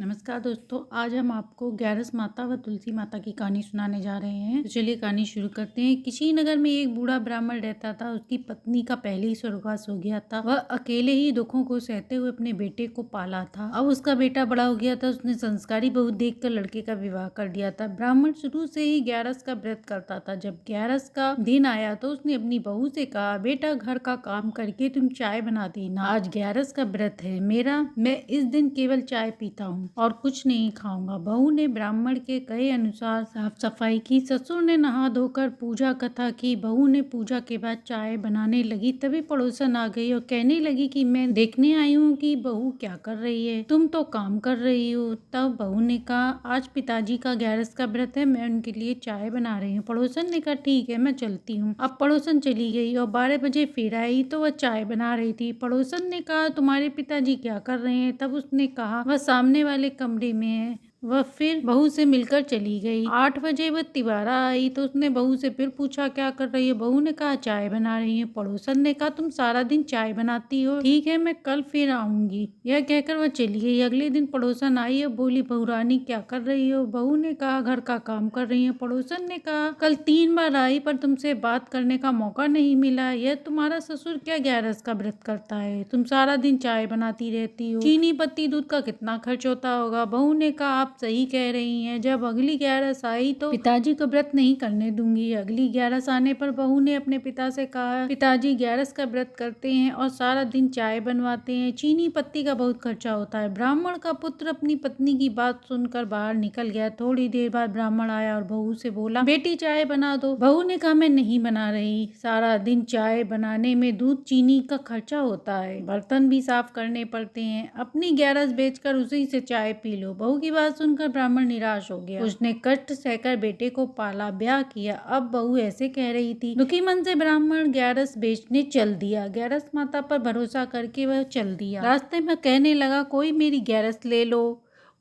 नमस्कार दोस्तों, आज हम आपको ग्यारस माता व तुलसी माता की कहानी सुनाने जा रहे हैं। तो चलिए कहानी शुरू करते हैं। किसी नगर में एक बूढ़ा ब्राह्मण रहता था। उसकी पत्नी का पहले ही स्वर्गवास हो गया था। वह अकेले ही दुखों को सहते हुए अपने बेटे को पाला था। अब उसका बेटा बड़ा हो गया था। उसने संस्कारी बहू देखकर लड़के का विवाह कर दिया था। ब्राह्मण शुरू से ही ग्यारस का व्रत करता था। जब ग्यारस का दिन आया तो उसने अपनी बहू से कहा, बेटा घर का काम करके तुम चाय बना देना। आज ग्यारस का व्रत है मेरा, मैं इस दिन केवल चाय पीता हूँ और कुछ नहीं खाऊंगा। बहू ने ब्राह्मण के कहे अनुसार साफ सफाई की। ससुर ने नहा धोकर पूजा कथा की। बहू ने पूजा के बाद चाय बनाने लगी। तभी पड़ोसन आ गई और कहने लगी कि मैं देखने आई हूँ कि बहू क्या कर रही है, तुम तो काम कर रही हो। तब बहू ने कहा, आज पिताजी का ग्यारस का व्रत है, मैं उनके लिए चाय बना रही हूँ। पड़ोसन ने कहा, ठीक है, मैं चलती हूँ। अब पड़ोसन चली गई और 12 बजे फिर आई तो वह चाय बना रही थी। पड़ोसन ने कहा, तुम्हारे पिताजी क्या कर रहे हैं? तब उसने कहा, वह सामने वाले कमरे में है। वह फिर बहू से मिलकर चली गई। 8 बजे वह तिवारा आई तो उसने बहू से फिर पूछा, क्या कर रही है? बहू ने कहा, चाय बना रही है। पड़ोसन ने कहा, तुम सारा दिन चाय बनाती हो, ठीक है, मैं कल फिर आऊंगी। यह कहकर वह चली गई। अगले दिन पड़ोसन आई और बोली, बहू रानी क्या कर रही हो? बहू ने कहा, घर का काम कर रही है। पड़ोसन ने कहा, कल 3 बार आई पर तुमसे बात करने का मौका नहीं मिला। यह तुम्हारा ससुर क्या ग्यारस का व्रत करता है? तुम सारा दिन चाय बनाती रहती हो, चीनी पत्ती दूध का कितना खर्च होता होगा। बहू ने कहा, आप सही कह रही हैं, जब अगली ग्यारस आई तो पिताजी को व्रत नहीं करने दूंगी। अगली ग्यारस आने पर बहू ने अपने पिता से कहा, पिताजी ग्यारस का व्रत करते हैं और सारा दिन चाय बनवाते हैं, चीनी पत्ती का बहुत खर्चा होता है। ब्राह्मण का पुत्र अपनी पत्नी की बात सुनकर बाहर निकल गया। थोड़ी देर बाद ब्राह्मण आया और बहू से बोला, बेटी चाय बना दो। बहू ने कहा, मैं नहीं बना रही, सारा दिन चाय बनाने में दूध चीनी का खर्चा होता है, बर्तन भी साफ करने पड़ते हैं, अपनी ग्यारस बेचकर उसी से चाय पी लो। बहू की बात सुनकर ब्राह्मण निराश हो गया। उसने कष्ट सहकर बेटे को पाला, ब्याह किया। अब बहू ऐसे कह रही थी। दुखी मन से ब्राह्मण ग्यारस बेचने चल दिया। ग्यारस माता पर भरोसा करके वह चल दिया। रास्ते में कहने लगा, कोई मेरी ग्यारस ले लो।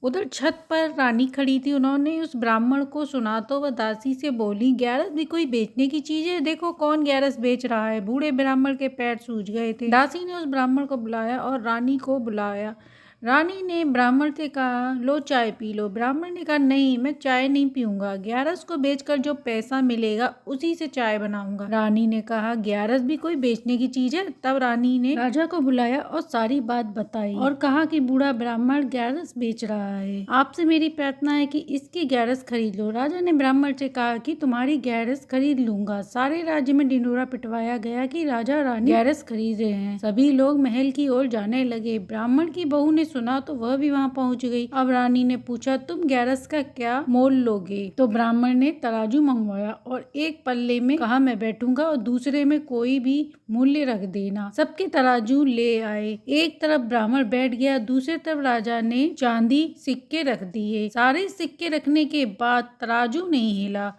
उधर छत पर रानी खड़ी थी। उन्होंने उस ब्राह्मण को सुना तो वह दासी से बोली, ग्यारस भी कोई बेचने की चीज है? देखो कौन ग्यारस बेच रहा है। बूढ़े ब्राह्मण के पैर सूज गए थे। दासी ने उस ब्राह्मण को बुलाया और रानी को बुलाया। रानी ने ब्राह्मण से कहा, लो चाय पी लो। ब्राह्मण ने कहा, नहीं, मैं चाय नहीं पीऊंगा, ग्यारस को बेचकर जो पैसा मिलेगा उसी से चाय बनाऊंगा। रानी ने कहा, ग्यारस भी कोई बेचने की चीज है? तब रानी ने राजा को बुलाया और सारी बात बताई और कहा कि बूढ़ा ब्राह्मण ग्यारस बेच रहा है, आपसे मेरी प्रार्थना है कि इसकी ग्यारस खरीद लो। राजा ने ब्राह्मण से कहा कि तुम्हारी ग्यारस खरीद लूंगा। सारे राज्य में ढिंढोरा पिटवाया गया कि राजा रानी ग्यारस खरीद रहे हैं। सभी लोग महल की ओर जाने लगे। ब्राह्मण की बहू ने सुना तो वह भी वहां पहुंच गई। अब रानी ने पूछा, तुम ग्यारस का क्या मोल लोगे? तो ब्राह्मण ने तराजू मंगवाया और एक पल्ले में कहा, मैं बैठूंगा और दूसरे में कोई भी मूल्य रख देना। सबके तराजू ले आए। एक तरफ ब्राह्मण बैठ गया, दूसरी तरफ राजा ने चांदी सिक्के रख दिए। सारे सिक्के रखने के बाद तराजू नहीं हिला।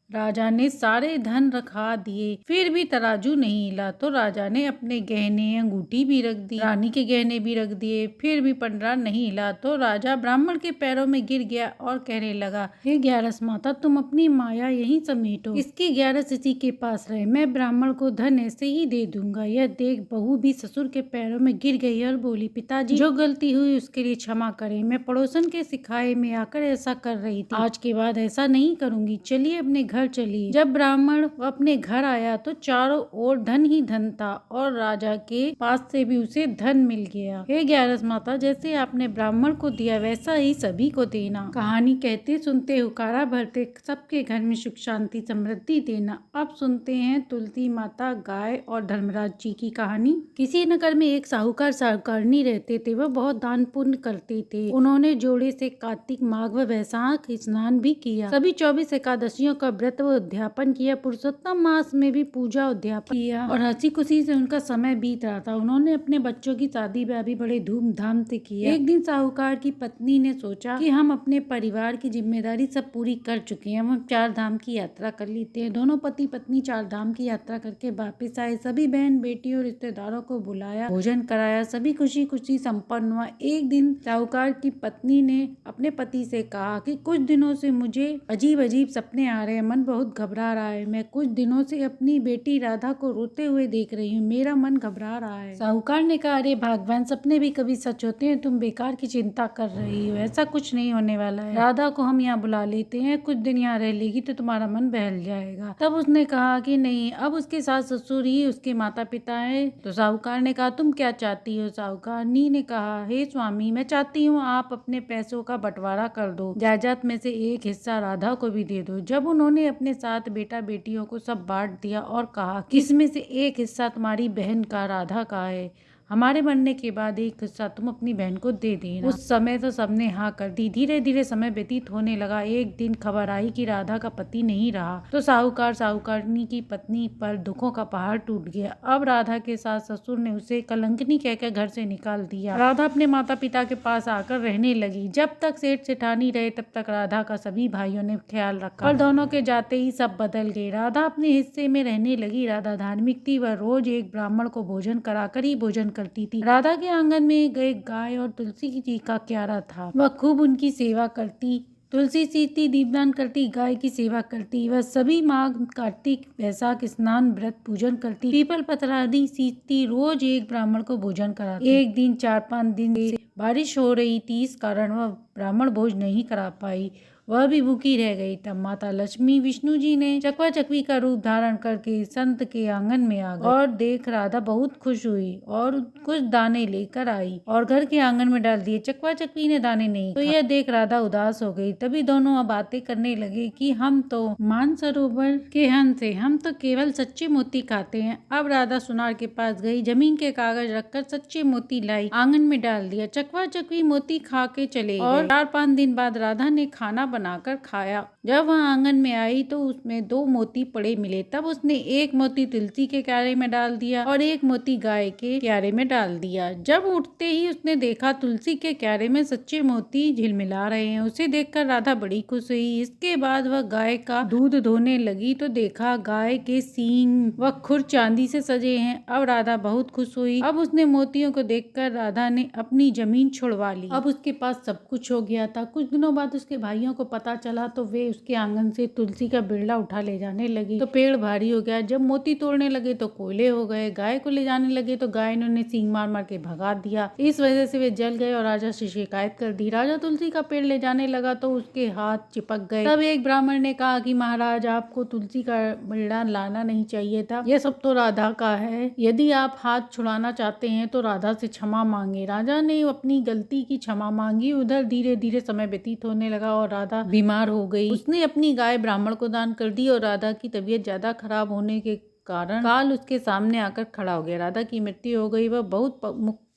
राजा ने सारे धन रखा दिए, फिर भी तराजू नहीं हिला। तो राजा ने अपने गहने अंगूठी भी रख दी, रानी के गहने भी रख दिए, फिर भी पंडरा नहीं हिला। तो राजा ब्राह्मण के पैरों में गिर गया और कहने लगा, हे ग्यारस माता, तुम अपनी माया यहीं समेटो, इसकी ग्यारस इसी के पास रहे, मैं ब्राह्मण को धन ऐसे ही दे दूंगा। यह देख बहू भी ससुर के पैरों में गिर गई और बोली, पिताजी जो गलती हुई उसके लिए क्षमा करें, मैं पड़ोसन के सिखाए में आकर ऐसा कर रही थी, आज के बाद ऐसा नहीं करूंगी, चलिए अपने घर चली। जब ब्राह्मण अपने घर आया तो चारों ओर धन ही धन था और राजा के पास से भी उसे धन मिल गया। हे ग्यारस माता, जैसे आपने ब्राह्मण को दिया वैसा ही सभी को देना। कहानी कहते सुनते हुकारा भरते सबके घर में सुख शांति समृद्धि देना। अब सुनते हैं तुलसी माता, गाय और धर्मराज जी की कहानी। किसी नगर में एक साहूकार साहूकारनी रहते थे। वह बहुत दान पुण्य करते थे। उन्होंने जोड़े से कार्तिक माघ व वैशाख स्नान भी किया। सभी 24 एकादशियों का व्रत व उद्यापन किया। पुरुषोत्तम मास में भी पूजा उद्यापन किया और हंसी खुशी से उनका समय बीत रहा था। उन्होंने अपने बच्चों की शादी ब्याह भी बड़े धूमधाम से किया। एक दिन साहूकार की पत्नी ने सोचा कि हम अपने परिवार की जिम्मेदारी सब पूरी कर चुके हैं, हम 4 धाम की यात्रा कर लेते हैं। दोनों पति पत्नी 4 धाम की यात्रा करके वापस आए। सभी बहन बेटी और रिश्तेदारों को बुलाया, भोजन कराया, सभी खुशी खुशी संपन्न हुआ। एक दिन साहूकार की पत्नी ने अपने पति से कहा कि कुछ दिनों से मुझे अजीब अजीब सपने आ रहे हैं, मन मन बहुत घबरा रहा है। मैं कुछ दिनों से अपनी बेटी राधा को रोते हुए देख रही हूँ, मेरा मन घबरा रहा है। साहूकार ने कहा, अरे भगवान, सपने भी कभी सच होते हैं, तुम बेकार की चिंता कर रही हो, ऐसा कुछ नहीं होने वाला है। राधा को हम यहाँ बुला लेते हैं, कुछ दिन यहाँ रह लेगी तो तुम्हारा मन बहल जाएगा। तब उसने कहा कि नहीं, अब उसके सास ससुर ही उसके माता पिता है। तो साहूकार ने कहा, तुम क्या चाहती हो? साहूकारनी ने कहा, हे स्वामी, मैं चाहती हूँ आप अपने पैसों का बंटवारा कर दो, जायदाद में से एक हिस्सा राधा को भी दे दो। जब उन्होंने अपने साथ बेटा बेटियों को सब बांट दिया और कहा कि इसमें से एक हिस्सा तुम्हारी बहन का, राधा का है, हमारे मरने के बाद एक हिस्सा तुम अपनी बहन को दे देना। उस समय तो सबने हाँ कर दी। धीरे धीरे समय व्यतीत होने लगा। एक दिन खबर आई कि राधा का पति नहीं रहा, तो साहूकारनी की पत्नी पर दुखों का पहाड़ टूट गया। अब राधा के सास ससुर ने उसे कलंकनी कहकर घर से निकाल दिया। राधा अपने माता पिता के पास आकर रहने लगी। जब तक सेठ सेठानी रहे तब तक राधा का सभी भाइयों ने ख्याल रखा, पर दोनों के जाते ही सब बदल गए। राधा अपने हिस्से में रहने लगी। राधा धार्मिक थी, वह रोज एक ब्राह्मण को भोजन कराकर ही भोजन करती थी। राधा के आंगन में एक गाय और तुलसी जी का क्यारा था, वह खूब उनकी सेवा करती। तुलसी सीती, दीपदान करती, गाय की सेवा करती। वह सभी माघ, कार्तिक, बैसाख स्नान, व्रत, पूजन करती, पीपल पत्र आदि सींचती, रोज एक ब्राह्मण को भोजन कराती। एक दिन 4-5 दिन से बारिश हो रही थी, इस कारण वह ब्राह्मण भोज नहीं करा पाई, वह भी भूखी रह गई। तब माता लक्ष्मी विष्णु जी ने चकवा चकवी का रूप धारण करके संत के आंगन में आ गई और देख राधा बहुत खुश हुई और कुछ दाने लेकर आई और घर के आंगन में डाल दिए। चकवा चकवी ने दाने नहीं तो यह देख राधा उदास हो गई। तभी दोनों अब बातें करने लगे कि हम तो मानसरोवर के हंस हैं, हम तो केवल सच्चे मोती खाते हैं। अब राधा सुनार के पास गई, जमीन के कागज रखकर सच्चे मोती लाई, आंगन में डाल दिया। चकवा चकवी मोती खा के चले और 4-5 दिन बाद राधा ने खाना बनाकर खाया। जब वह आंगन में आई तो उसमें 2 मोती पड़े मिले। तब उसने एक मोती तुलसी के क्यारे में डाल दिया और एक मोती गाय के क्यारे में डाल दिया। जब उठते ही उसने देखा तुलसी के क्यारे में सच्चे मोती झिलमिला रहे हैं। उसे देखकर राधा बड़ी खुश हुई। इसके बाद वह गाय का दूध धोने लगी तो देखा गाय के सींग व खुर चांदी से सजे हैं। अब राधा बहुत खुश हुई। अब उसने मोतियों को देखकर राधा ने अपनी जमीन छुड़वा ली। अब उसके पास सब कुछ हो गया था। कुछ दिनों बाद उसके भाइयों को पता चला तो वे उसके आंगन से तुलसी का बिरला उठा ले जाने लगे तो पेड़ भारी हो गया। जब मोती तोड़ने लगे तो कोयले हो गए। गाय को ले जाने लगे तो गाय ने उन्हें सींग मार मार के भगा दिया। इस वजह से वे जल गए और राजा से शिकायत कर दी। राजा तुलसी का पेड़ ले जाने लगा तो उसके हाथ चिपक गए। तब एक ब्राह्मण ने कहा कि महाराज, आपको तुलसी का बिरला लाना नहीं चाहिए था, यह सब तो राधा का है। यदि आप हाथ छुड़ाना चाहते हैं तो राधा से क्षमा मांगे। राजा ने अपनी गलती की क्षमा मांगी। उधर धीरे धीरे समय व्यतीत होने लगा और राधा बीमार हो गई। उसने अपनी गाय ब्राह्मण को दान कर दी और राधा की तबीयत ज्यादा खराब होने के कारण काल उसके सामने आकर खड़ा हो गया। राधा की मृत्यु हो गई। वह बहुत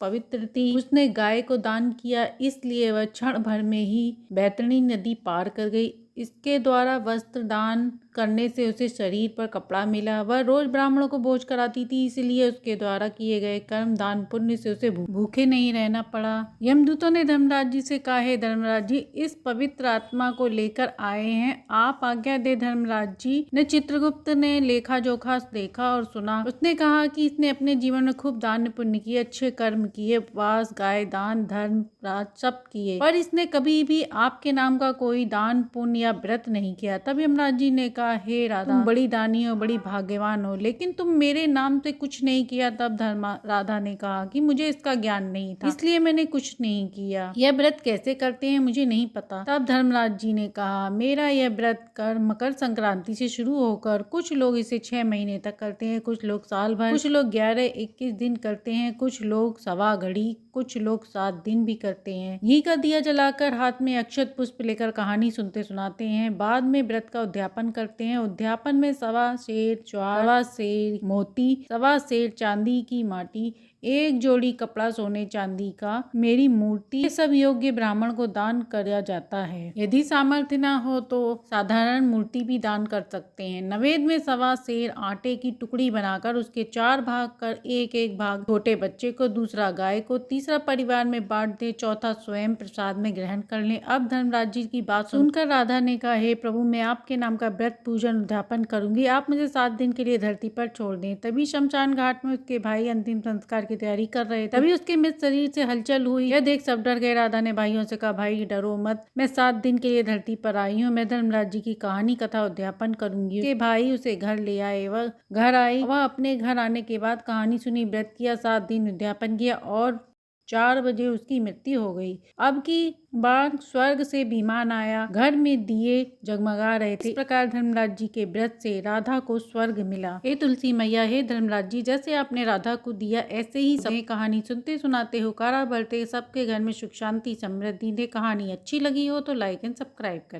पवित्र थी। उसने गाय को दान किया, इसलिए वह क्षण भर में ही बैतरणी नदी पार कर गई। इसके द्वारा वस्त्र दान करने से उसे शरीर पर कपड़ा मिला। वह रोज ब्राह्मणों को भोज कराती थी, इसलिए उसके द्वारा किए गए कर्म दान पुण्य से उसे भूखे नहीं रहना पड़ा। यमदूतों ने धर्मराज जी से कहा, हे धर्मराज जी, इस पवित्र आत्मा को लेकर आए हैं, आप आज्ञा दे। धर्मराज जी ने चित्रगुप्त ने लेखा जोखा देखा और सुना। उसने कहा कि इसने अपने जीवन में खूब दान पुण्य किए, अच्छे कर्म किए, उपवास, गाय दान, धर्म राज सब किए, पर इसने कभी भी आपके नाम का कोई दान पुण्य या व्रत नहीं किया। तब यमराज जी ने कहा, हे राधा, तुम बड़ी दानी हो, बड़ी भाग्यवान हो, लेकिन तुम मेरे नाम से कुछ नहीं किया। तब राधा ने कहा कि मुझे इसका ज्ञान नहीं था, इसलिए मैंने कुछ नहीं किया। यह व्रत कैसे करते हैं मुझे नहीं पता। तब धर्मराज जी ने कहा, मेरा यह व्रत कर मकर संक्रांति से शुरू होकर कुछ लोग इसे 6 महीने तक करते हैं, कुछ लोग साल भर, कुछ लोग 11-21 दिन करते हैं, कुछ लोग सवा घड़ी, कुछ लोग 7 दिन भी करते हैं। घी का दिया जलाकर हाथ में अक्षत पुष्प लेकर कहानी सुनते सुनाते हैं। बाद में व्रत का उद्यापन करते हैं। उद्यापन में 1.25 सेर ज्वार, 1.25 सेर मोती, 1.25 सेर चांदी की माटी, 1 जोड़ी कपड़ा सोने चांदी का, मेरी मूर्ति, ये सब योग्य ब्राह्मण को दान किया जाता है। यदि सामर्थ्य न हो तो साधारण मूर्ति भी दान कर सकते हैं। नवेद में 1.25 सेर आटे की टुकड़ी बनाकर उसके 4 भाग कर 1-1 भाग छोटे बच्चे को, दूसरा गाय को, तीसरा परिवार में बांट दे, चौथा स्वयं प्रसाद में ग्रहण कर ले। अब धर्मराज जी की बात सुनकर राधा ने कहा, हे प्रभु, मैं आपके नाम का व्रत पूजन उद्यापन करूंगी, आप मुझे 7 दिन के लिए धरती पर छोड़ दें। तभी शमशान घाट में उसके भाई अंतिम संस्कार की तैयारी कर रहे थे। तभी उसके मृत शरीर से हलचल हुई। यह देख सब डर गए। राधा ने भाइयों से कहा, भाई डरो मत, मैं 7 दिन के लिए धरती पर आई हूँ। मैं धर्मराज जी की कहानी कथा उद्यापन करूंगी। उसके भाई उसे घर ले आए। वह घर आई। वह अपने घर आने के बाद कहानी सुनी, व्रत किया, 7 दिन उद्यापन किया और 4 बजे उसकी मृत्यु हो गई। अब की बार स्वर्ग से विमान आया। घर में दिए जगमगा रहे थे। इस प्रकार धर्मराज जी के व्रत से राधा को स्वर्ग मिला। हे तुलसी मैया, हे धर्मराज जी, जैसे आपने राधा को दिया ऐसे ही सब कहानी सुनते सुनाते हुकारा भरते सबके घर में सुख शांति समृद्धि दे। कहानी अच्छी लगी हो तो लाइक एंड सब्सक्राइब करें।